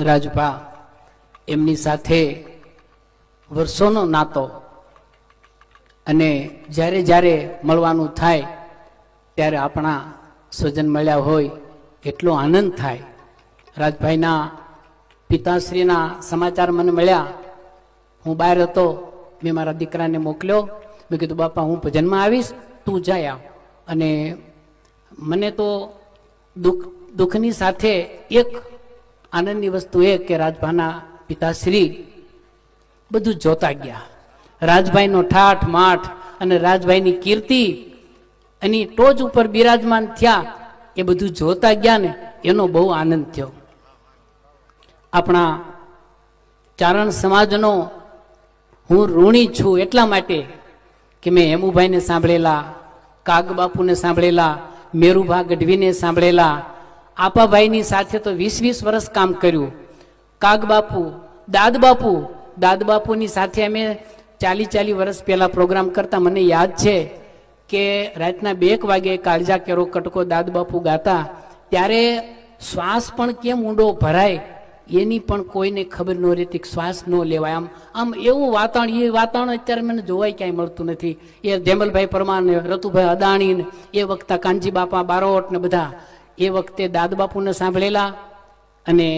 રાજભા એમની સાથે વર્ષોનો નાતો અને જ્યારે જ્યારે મળવાનું થાય ત્યારે આપણા સ્વજન મળ્યા હોય એટલો આનંદ થાય. રાજભાઈના પિતાશ્રીના સમાચાર મને મળ્યા. હું બહાર હતો, મેં મારા દીકરાને મોકલ્યો. મેં કીધું બાપા હું ભજનમાં આવીશ, તું જાય આવ. અને મને તો દુઃખની સાથે એક આનંદની વસ્તુ એ કે રાજભાના પિતાશ્રી બધું જોતા ગયા. રાજભાઈનો ઠાઠ માઠ અને રાજભાઈની કીર્તિ એની ટોચ ઉપર બિરાજમાન થયા, એ બધું જોતા ગયા ને એનો બહુ આનંદ થયો. આપણા ચારણ સમાજનો હું ઋણી છું એટલા માટે કે મેં હેમુભાઈને સાંભળેલા, કાગબાપુને સાંભળેલા, મેરુભા ગઢવીને સાંભળેલા. આપાભાઈની સાથે તો 20-20 વર્ષ કામ કર્યું. કાગબાપુ, દાદબાપુની સાથે અમે 40 વર્ષ પહેલા પ્રોગ્રામ કરતા. મને યાદ છે કે રાતના 2 વાગે કાળજા કેરો કટકો દાદબાપુ ગાતા, ત્યારે શ્વાસ પણ કેમ ઊંડો ભરાય એની પણ કોઈને ખબર ન રહેતી, શ્વાસ ન લેવાય. આમ એવું વાતાવરણ, એ વાતાવરણ અત્યારે મને જોવાય ક્યાંય મળતું નથી. એ જેમલભાઈ પરમાર ને રતુભાઈ અદાણી ને એ વખતે કાનજી બાપા બારોટ ને બધા એ વખતે દાદબાપુને સાંભળેલા. અને